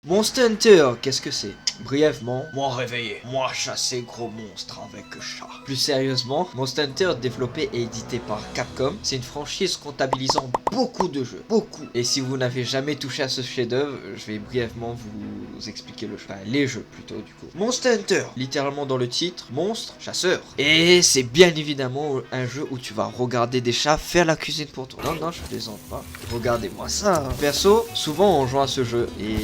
Monster Hunter, qu'est-ce que c'est? Brièvement, moi réveillé, moi chasser gros monstres avec chat. Plus sérieusement, Monster Hunter développé et édité par Capcom, c'est une franchise comptabilisant beaucoup de jeux, beaucoup. Et si vous n'avez jamais touché à ce chef-d'œuvre, je vais brièvement vous expliquer le jeu, enfin les jeux plutôt du coup. Monster Hunter, littéralement dans le titre, monstre, chasseur. Et c'est bien évidemment un jeu où tu vas regarder des chats faire la cuisine pour toi. Non, je plaisante pas. Regardez-moi ça. Perso, souvent on joue à ce jeu et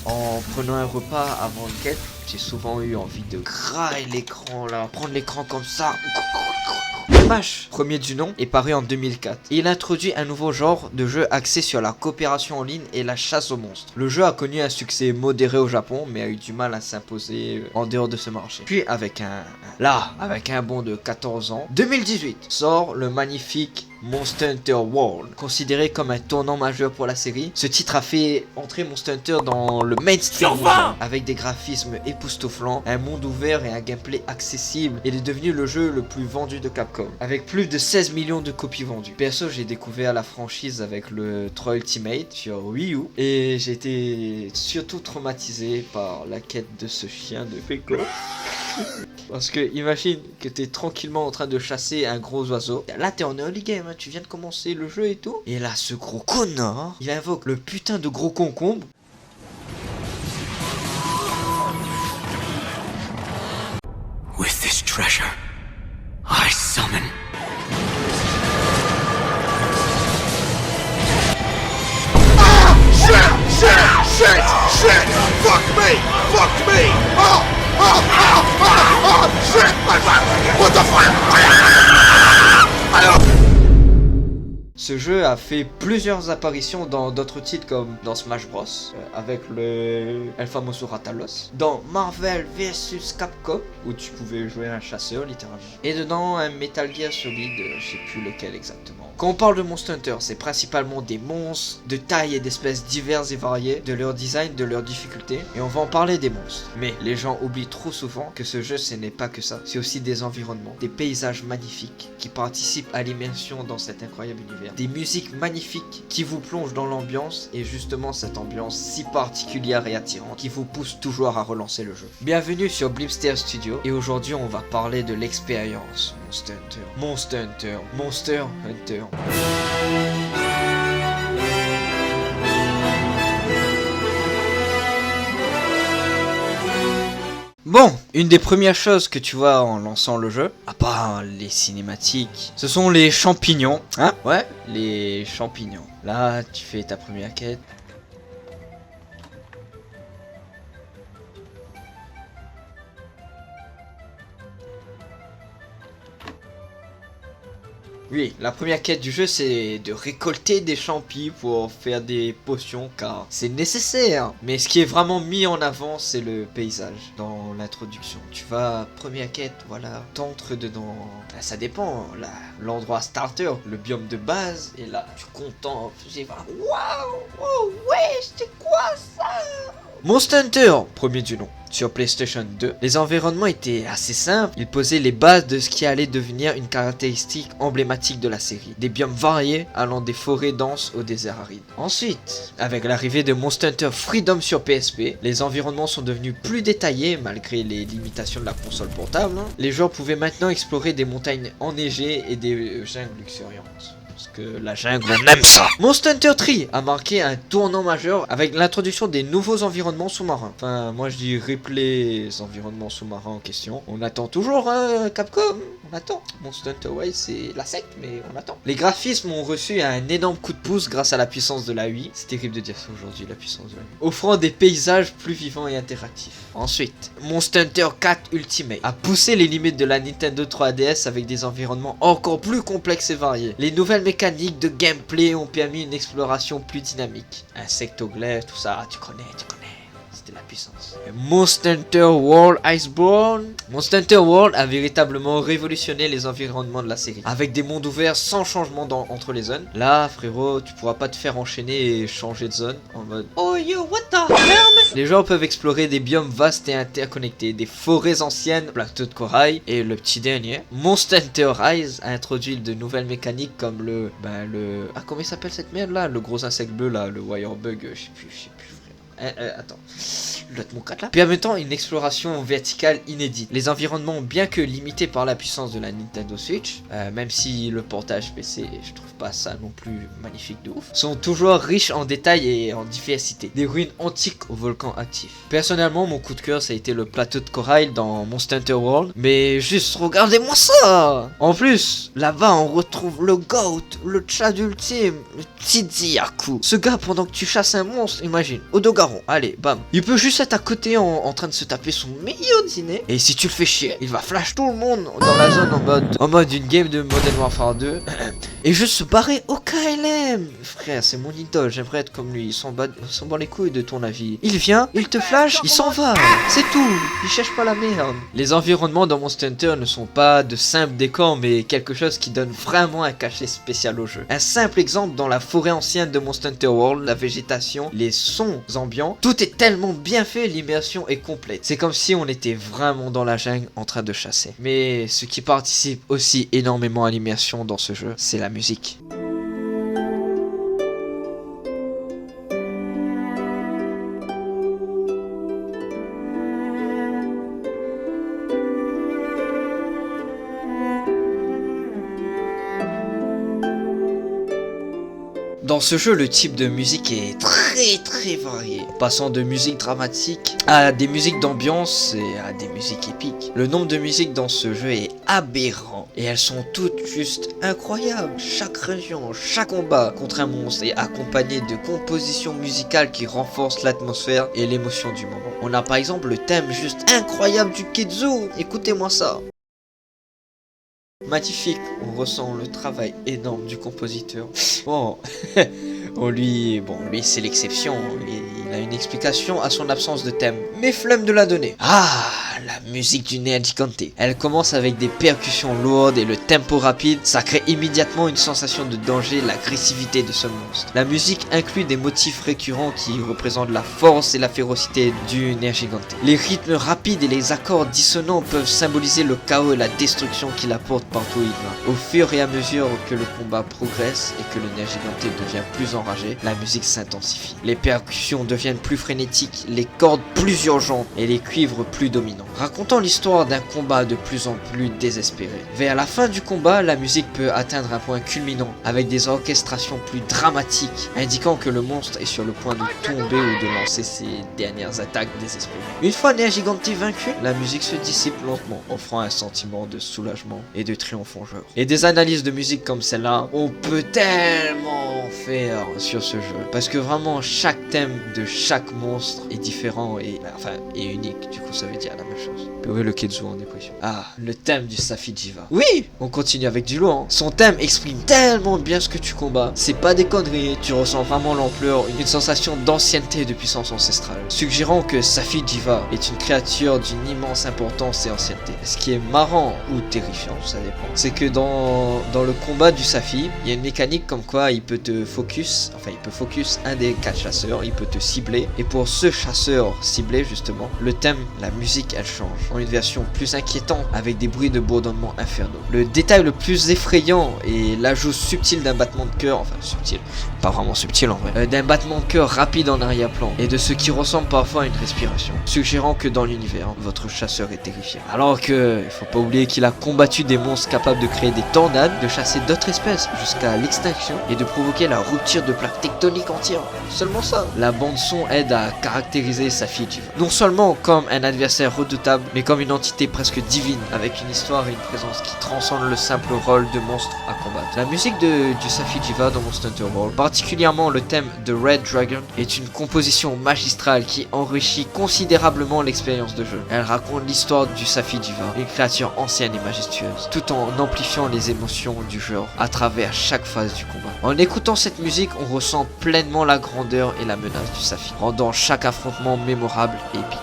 en prenant un repas avant le quête, j'ai souvent eu envie de grailler l'écran là, prendre l'écran comme ça. Smash, premier du nom, est paru en 2004. Et il introduit un nouveau genre de jeu axé sur la coopération en ligne et la chasse aux monstres. Le jeu a connu un succès modéré au Japon, mais a eu du mal à s'imposer en dehors de ce marché. Puis avec un bond de 14 ans, 2018 sort le magnifique Monster Hunter World. Considéré comme un tournant majeur pour la série, ce titre a fait entrer Monster Hunter dans le mainstream avec des graphismes époustouflants, un monde ouvert et un gameplay accessible. Il est devenu le jeu le plus vendu de Capcom, avec plus de 16 millions de copies vendues. Perso, j'ai découvert la franchise avec le 3 Ultimate sur Wii U et j'ai été surtout traumatisé par la quête de ce chien de Peko. Parce que imagine que t'es tranquillement en train de chasser un gros oiseau. Là t'es en early game, hein, tu viens de commencer le jeu et tout. Et là ce gros connard, il invoque le putain de gros concombre. With this treasure, I summon. Ah! Shit! Fuck me! Oh! Shit! What the fuck? Ce jeu a fait plusieurs apparitions dans d'autres titres comme dans Smash Bros avec le El Famoso Ratalos, dans Marvel vs Capcom où tu pouvais jouer un chasseur littéralement, et dedans un Metal Gear Solid, je sais plus lequel exactement. Quand on parle de Monster Hunter, c'est principalement des monstres de taille et d'espèces diverses et variées, de leur design, de leur difficulté, et on va en parler des monstres. Mais les gens oublient trop souvent que ce jeu ce n'est pas que ça, c'est aussi des environnements, des paysages magnifiques qui participent à l'immersion dans cet incroyable univers, des musiques magnifiques qui vous plongent dans l'ambiance, et justement cette ambiance si particulière et attirante qui vous pousse toujours à relancer le jeu. Bienvenue sur Blipster Studio, et aujourd'hui on va parler de l'expérience Monster Hunter. Bon, une des premières choses que tu vois en lançant le jeu, à part les cinématiques, ce sont les champignons. Hein? Ouais, les champignons. Là, tu fais ta première quête. Oui, la première quête du jeu, c'est de récolter des champis pour faire des potions, car c'est nécessaire. Mais ce qui est vraiment mis en avant, c'est le paysage dans l'introduction. Tu vas, première quête, voilà, t'entres dedans. Ben, ça dépend, là, l'endroit starter, le biome de base, et là, tu contemples, j'ai waouh, oh ouais, c'est quoi ça? Monster Hunter, premier du nom, sur PlayStation 2. Les environnements étaient assez simples, ils posaient les bases de ce qui allait devenir une caractéristique emblématique de la série. Des biomes variés allant des forêts denses au désert aride. Ensuite, avec l'arrivée de Monster Hunter Freedom sur PSP, les environnements sont devenus plus détaillés malgré les limitations de la console portable. Les joueurs pouvaient maintenant explorer des montagnes enneigées et des jungles luxuriantes. Parce que la jungle, on aime ça. Monster Hunter 3 a marqué un tournant majeur avec l'introduction des nouveaux environnements sous-marins. Enfin, moi je dis replay les environnements sous-marins en question. On attend toujours, hein, Capcom. On attend. Monster Hunter, ouais, c'est la secte, mais on attend. Les graphismes ont reçu un énorme coup de pouce grâce à la puissance de la Wii. C'est terrible de dire ça aujourd'hui, la puissance de la Wii. Offrant des paysages plus vivants et interactifs. Ensuite, Monster Hunter 4 Ultimate a poussé les limites de la Nintendo 3DS avec des environnements encore plus complexes et variés. Les nouvelles mécaniques de gameplay ont permis une exploration plus dynamique. Insectoglaire, tout ça, tu connais. C'était la puissance. Monster Hunter World Iceborne. Monster Hunter World a véritablement révolutionné les environnements de la série, avec des mondes ouverts sans changement entre les zones. Là, frérot, tu pourras pas te faire enchaîner et changer de zone en mode oh yo, what the hell? Les joueurs peuvent explorer des biomes vastes et interconnectés, des forêts anciennes, plateaux de corail, et le petit dernier, Monster Hunter Rise a introduit de nouvelles mécaniques comme le... Ah, comment il s'appelle cette merde là? Le gros insecte bleu là, le Wirebug, je sais plus. Attends. L'autre mon 4 là. Puis en même temps, une exploration verticale inédite. Les environnements, bien que limités par la puissance de la Nintendo Switch, même si le portage PC, je trouve pas ça non plus magnifique de ouf, sont toujours riches en détails et en diversité. Des ruines antiques au volcan actif. Personnellement, mon coup de cœur, ça a été le plateau de corail dans Monster Hunter World. Mais juste, regardez-moi ça! En plus, là-bas, on retrouve le Goat, le Chad ultime, le Tiziaku. Ce gars, pendant que tu chasses un monstre, imagine, Odogaron, allez, bam. Il peut juste être à côté en train de se taper son meilleur dîner. Et si tu le fais chier, il va flash tout le monde dans la zone en mode une game de Modern Warfare 2. Et juste se barrer au KLM. Frère, c'est mon idole, j'aimerais être comme lui. Il s'en bat les couilles de ton avis. Il vient, il te flash, il s'en va. C'est tout, il cherche pas la merde. Les environnements dans Monster Hunter ne sont pas de simples décors, mais quelque chose qui donne vraiment un cachet spécial au jeu. Un simple exemple dans la forêt ancienne de Monster Hunter World, la végétation, les sons ambiants, tout est tellement bien fait, l'immersion est complète. C'est comme si on était vraiment dans la jungle en train de chasser. Mais ce qui participe aussi énormément à l'immersion dans ce jeu, c'est la musique. Dans ce jeu, le type de musique est très varié, passant de musique dramatique à des musiques d'ambiance et à des musiques épiques. Le nombre de musiques dans ce jeu est aberrant et elles sont toutes juste incroyables. Chaque région, chaque combat contre un monstre est accompagné de compositions musicales qui renforcent l'atmosphère et l'émotion du moment. On a par exemple le thème juste incroyable du Kidzu, écoutez-moi ça. Magnifique, on ressent le travail énorme du compositeur. Bon, lui c'est l'exception, il a une explication à son absence de thème. Mais flemme de la donner. Ah, la musique du Neo Gigante. Elle commence avec des percussions lourdes et le tempo rapide, ça crée immédiatement une sensation de danger, l'agressivité de ce monstre. La musique inclut des motifs récurrents qui représentent la force et la férocité du Neo Gigante. Les rythmes rapides et les accords dissonants peuvent symboliser le chaos et la destruction qu'il apporte partout où il va. Au fur et à mesure que le combat progresse et que le Neo Gigante devient plus enragé, la musique s'intensifie. Les percussions deviennent plus frénétiques, les cordes plus urgentes et les cuivres plus dominants, racontant l'histoire d'un combat de plus en plus désespéré. Vers la fin du combat, la musique peut atteindre un point culminant avec des orchestrations plus dramatiques, indiquant que le monstre est sur le point de tomber ou de lancer ses dernières attaques désespérées. Une fois Neo Gigante vaincu, la musique se dissipe lentement, offrant un sentiment de soulagement et de triomphe au joueur. Et des analyses de musique comme celle-là, on peut tellement faire sur ce jeu, parce que vraiment chaque thème de chaque monstre est différent et unique. Du coup, ça veut dire la même chose. Puis oui, le Kidzu en dépression. Ah, le thème du Safi'jiiva. Oui, on continue avec du lourd. Hein. Son thème exprime tellement bien ce que tu combats. C'est pas des conneries. Tu ressens vraiment l'ampleur, une sensation d'ancienneté et de puissance ancestrale, suggérant que Safi'jiiva est une créature d'une immense importance et ancienneté. Ce qui est marrant ou terrifiant, ça dépend, c'est que dans le combat du Safi, il y a une mécanique comme quoi il peut focus un des 4 chasseurs, il peut te cibler, et pour ce chasseur ciblé justement, le thème, la musique elle change en une version plus inquiétante avec des bruits de bourdonnement infernaux. Le détail le plus effrayant est l'ajout subtil d'un battement de cœur, enfin subtil, pas vraiment subtil en vrai, d'un battement de cœur rapide en arrière-plan et de ce qui ressemble parfois à une respiration, suggérant que dans l'univers, votre chasseur est terrifiant. Alors que, il faut pas oublier qu'il a combattu des monstres capables de créer des tornades, de chasser d'autres espèces jusqu'à l'extinction et de provoquer la rupture de plaques tectoniques entières. Seulement ça. La bande son aide à caractériser Safi'jiiva, non seulement comme un adversaire redoutable, mais comme une entité presque divine, avec une histoire et une présence qui transcendent le simple rôle de monstre à combattre. La musique du Safi'jiiva dans Monster Hunter World, particulièrement le thème de Red Dragon, est une composition magistrale qui enrichit considérablement l'expérience de jeu. Elle raconte l'histoire du Safi'jiiva, une créature ancienne et majestueuse, tout en amplifiant les émotions du genre à travers chaque phase du combat. En écoutant cette musique, on ressent pleinement la grandeur et la menace du Safi, rendant chaque affrontement mémorable et épique.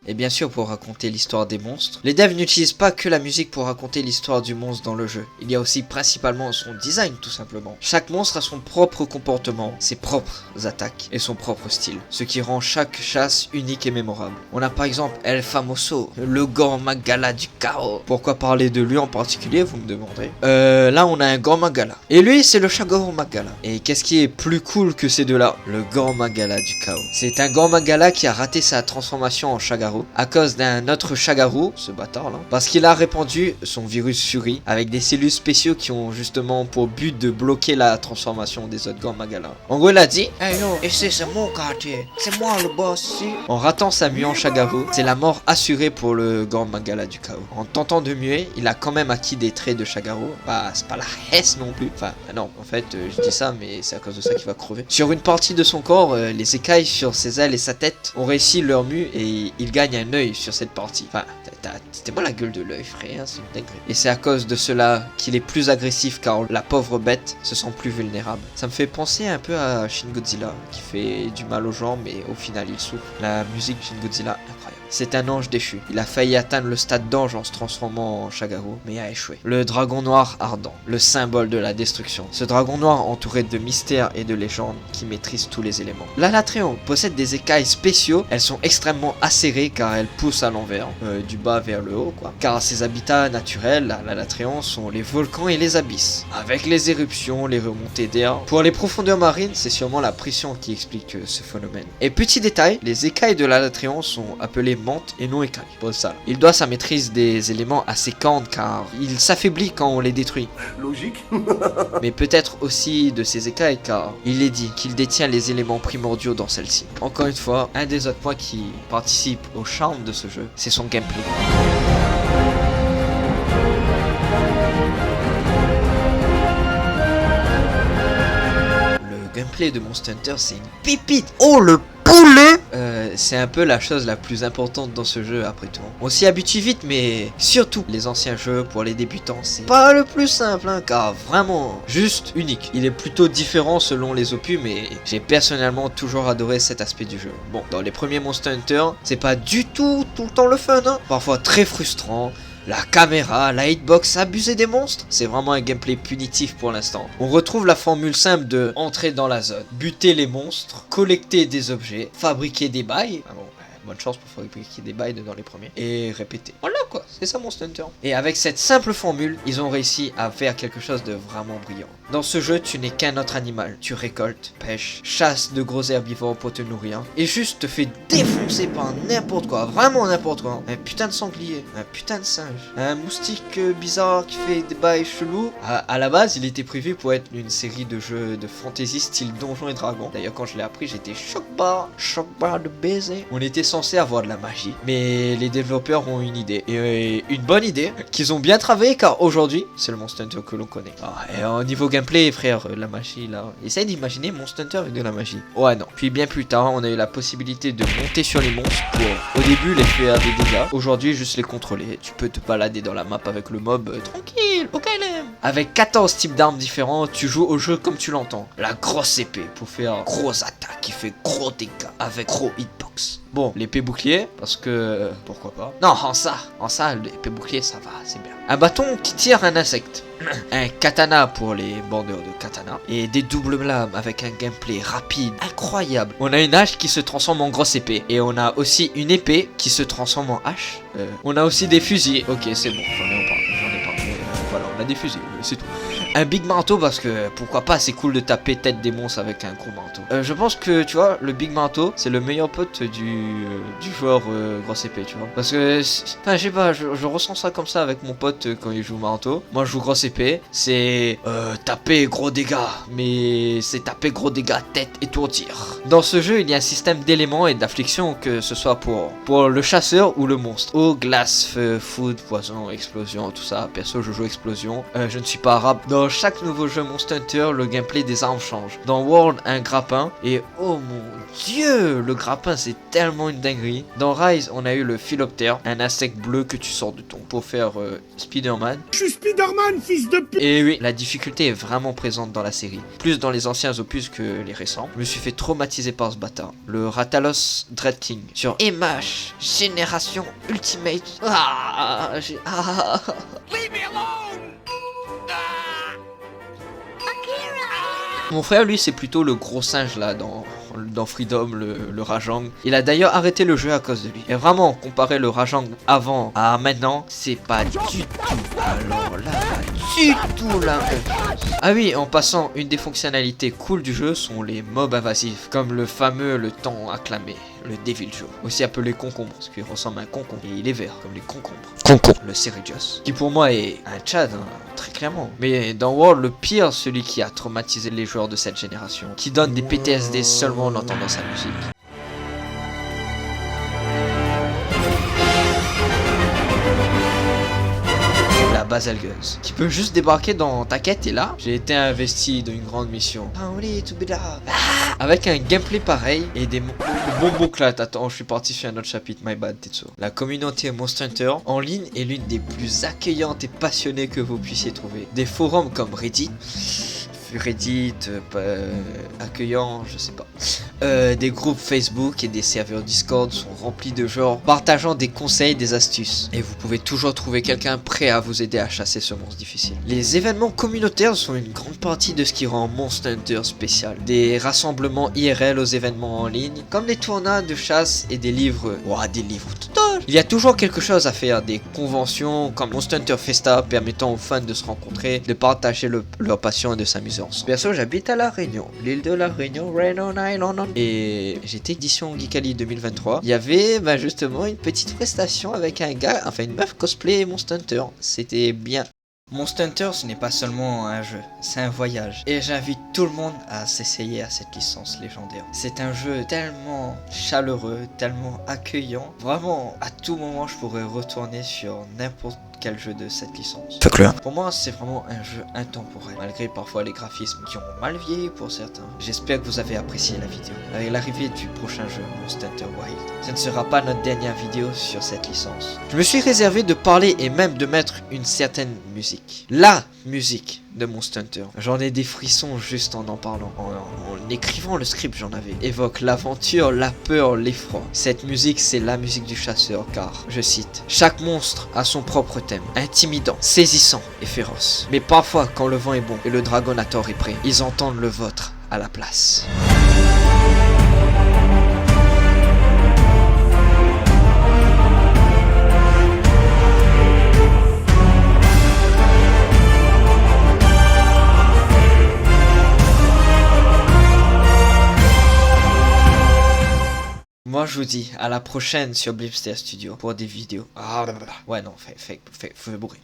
Et bien sûr pour raconter l'histoire des monstres. Les devs n'utilisent pas que la musique pour raconter l'histoire du monstre dans le jeu. Il y a aussi principalement son design tout simplement. Chaque monstre a son propre comportement, ses propres attaques et son propre style. Ce qui rend chaque chasse unique et mémorable. On a par exemple El Famoso, le Grand Magala du chaos. Pourquoi parler de lui en particulier vous me demanderez. Là on a un Grand Magala. Et lui c'est le Shagoro Magala. Et qu'est-ce qui est plus cool que ces deux-là? Le Grand Magala du chaos. C'est un Grand Magala qui a raté sa transformation en Shagaru à cause d'un autre Shagaru, ce bâtard là, parce qu'il a répandu son virus Shuri avec des cellules spéciaux qui ont justement pour but de bloquer la transformation des autres Grand Magala. En gros il a dit hey yo, ici c'est mon quartier, c'est moi le boss ici. En ratant sa mue en Shagaru, c'est la mort assurée pour le Grand Magala du chaos. En tentant de muer, il a quand même acquis des traits de Shagaru. Bah c'est pas la hesse non plus. Enfin non, en fait je dis ça mais c'est à cause de ça qu'il va crever. Sur une partie de son corps, les écailles sur ses ailes et sa tête ont réussi leur mue et il gagne un œil sur cette partie. Enfin, c'était moi la gueule de l'œil frère, c'est une dinguerie. Et c'est à cause de cela qu'il est plus agressif car la pauvre bête se sent plus vulnérable. Ça me fait penser un peu à Shin Godzilla qui fait du mal aux gens mais au final il souffre. La musique Shin Godzilla, incroyable. C'est un ange déchu. Il a failli atteindre le stade d'ange en se transformant en Shagaru, mais a échoué. Le dragon noir ardent, le symbole de la destruction. Ce dragon noir entouré de mystères et de légendes qui maîtrise tous les éléments. L'Alatréon possède des écailles spéciaux. Elles sont extrêmement acérées car elles poussent à l'envers, du bas vers le haut quoi. Car ses habitats naturels, l'Alatréon, sont les volcans et les abysses. Avec les éruptions, les remontées d'air. Pour les profondeurs marines, c'est sûrement la pression qui explique ce phénomène. Et petit détail, les écailles de l'Alatréon sont appelées menthe et non écailles. Pour ça, il doit sa maîtrise des éléments à ses cornes car il s'affaiblit quand on les détruit. Logique. Mais peut-être aussi de ses écailles car il est dit qu'il détient les éléments primordiaux dans celle-ci. Encore une fois, un des autres points qui participe au charme de ce jeu, c'est son gameplay. Le gameplay de Monster Hunter, c'est une pépite. Oh le poulet! C'est un peu la chose la plus importante dans ce jeu après tout. On s'y habitue vite mais surtout les anciens jeux pour les débutants c'est pas le plus simple hein, car vraiment juste unique. Il est plutôt différent selon les opus mais j'ai personnellement toujours adoré cet aspect du jeu. Bon, dans les premiers Monster Hunter c'est pas du tout le temps le fun hein. Parfois très frustrant. La caméra, la hitbox, abuser des monstres, c'est vraiment un gameplay punitif pour l'instant. On retrouve la formule simple de entrer dans la zone, buter les monstres, collecter des objets, fabriquer des bails. Ah bon, bonne chance pour fabriquer des bails dans les premiers. Et répéter. Voilà quoi, c'est ça Monster Hunter. Et avec cette simple formule, ils ont réussi à faire quelque chose de vraiment brillant. Dans ce jeu, tu n'es qu'un autre animal. Tu récoltes, pêches, chasses de gros herbivores pour te nourrir. Et juste te fais défoncer par n'importe quoi. Vraiment n'importe quoi. Un putain de sanglier. Un putain de singe. Un moustique bizarre qui fait des bails chelous. À la base, il était prévu pour être une série de jeux de fantasy style Donjons et Dragons. D'ailleurs, quand je l'ai appris, j'étais choc-barre de baiser. On était censé avoir de la magie. Mais les développeurs ont une idée. Et une bonne idée qu'ils ont bien travaillé car aujourd'hui, c'est le Monster Hunter que l'on connaît. Et au niveau gameplay, frère, la magie là. Essaye d'imaginer Monster Hunter avec de la magie. Ouais, non. Puis bien plus tard, on a eu la possibilité de monter sur les monstres pour au début les faire des dégâts. Aujourd'hui, juste les contrôler. Tu peux te balader dans la map avec le mob tranquille, au KLM. Avec 14 types d'armes différents, tu joues au jeu comme tu l'entends. La grosse épée pour faire grosse attaque qui fait gros dégâts avec gros hitbox. Bon, l'épée bouclier, parce que pourquoi pas. Non, en ça, l'épée bouclier, ça va, c'est bien. Un bâton qui tire un insecte. Un katana pour les bandeurs de katana. Et des doubles lames avec un gameplay rapide, incroyable. On a une hache qui se transforme en grosse épée. Et on a aussi une épée qui se transforme en hache. On a aussi des fusils. Ok, c'est bon, j'en ai pas. Voilà, on a des fusils, c'est tout. Un big marteau parce que pourquoi pas, c'est cool de taper tête des monstres avec un gros marteau. Je pense que tu vois, le big marteau c'est le meilleur pote du joueur grosse épée, tu vois. Parce que, enfin je sais pas, je ressens ça comme ça avec mon pote quand il joue marteau. Moi je joue grosse épée, c'est taper gros dégâts, mais c'est taper gros dégâts tête et tourdir. Dans ce jeu il y a un système d'éléments et d'affliction que ce soit pour le chasseur ou le monstre. Eau, glace, feu, foudre, poison, explosion, tout ça. Perso je joue explosion. Je ne suis pas arabe. Dans Dans chaque nouveau jeu Monster Hunter, le gameplay des armes change. Dans World, un grappin, et oh mon dieu, le grappin c'est tellement une dinguerie. Dans Rise, on a eu le Philoptère, un insecte bleu que tu sors de ton pour faire Spider-Man. Je suis Spider-Man, fils de pute. Et oui, la difficulté est vraiment présente dans la série, plus dans les anciens opus que les récents. Je me suis fait traumatiser par ce bâtard, le Ratalos Dread King, sur MH Génération Ultimate. Leave me alone. Mon frère, lui, c'est plutôt le gros singe là dans Freedom, le Rajang. Il a d'ailleurs arrêté le jeu à cause de lui. Et vraiment, comparer le Rajang avant à maintenant, c'est pas du tout. Alors là, du tout la même chose. Ah oui, en passant, une des fonctionnalités cool du jeu sont les mobs invasifs, comme le fameux le temps acclamé, le Devil Joe, aussi appelé concombre, parce qu'il ressemble à un concombre et il est vert, comme les concombres. Concombre, le Ceredios, qui pour moi est un Tchad, hein, très clairement. Mais dans World, le pire, celui qui a traumatisé les joueurs de cette génération, qui donne des PTSD seulement en entendant sa musique. La Baselgeuse, qui peut juste débarquer dans ta quête et là, j'ai été investi dans une grande mission. Avec un gameplay pareil et des bons clats. Attends, je suis parti sur un autre chapitre, my bad Tetsuo. La communauté Monster Hunter en ligne est l'une des plus accueillantes et passionnées que vous puissiez trouver. Des forums comme Reddit, accueillant, je sais pas. Des groupes Facebook et des serveurs Discord sont remplis de gens partageant des conseils, des astuces. Et vous pouvez toujours trouver quelqu'un prêt à vous aider à chasser ce monstre difficile. Les événements communautaires sont une grande partie de ce qui rend Monster Hunter spécial. Des rassemblements IRL aux événements en ligne, comme des tournois de chasse et des livres. Ouah, des livres total. Il y a toujours quelque chose à faire, des conventions comme Monster Hunter Festa permettant aux fans de se rencontrer, de partager leur passion et de s'amuser. Perso, j'habite à La Réunion, l'île de La Réunion, Réunion Island. Et j'étais édition Geekali 2023. Il y avait justement une petite prestation avec un gars, enfin une meuf cosplay Monster Hunter. C'était bien. Monster Hunter, ce n'est pas seulement un jeu, c'est un voyage. Et j'invite tout le monde à s'essayer à cette licence légendaire. C'est un jeu tellement chaleureux, tellement accueillant. Vraiment, à tout moment, je pourrais retourner sur n'importe quel jeu de cette licence. Pour moi, c'est vraiment un jeu intemporel, malgré parfois les graphismes qui ont mal vieilli pour certains. J'espère que vous avez apprécié la vidéo. Avec l'arrivée du prochain jeu, Monster Hunter Wild, ce ne sera pas notre dernière vidéo sur cette licence. Je me suis réservé de parler et même de mettre une certaine musique. La musique de Monster Hunter. J'en ai des frissons juste en parlant. En écrivant le script, j'en avais. Évoque l'aventure, la peur, l'effroi. Cette musique, c'est la musique du chasseur, car, je cite, chaque monstre a son propre thème, intimidant, saisissant et féroce. Mais parfois, quand le vent est bon et le Dragonator est prêt, ils entendent le vôtre à la place. Moi je vous dis à la prochaine sur Blipster Studio pour des vidéos. Ouais non, fais bourrer.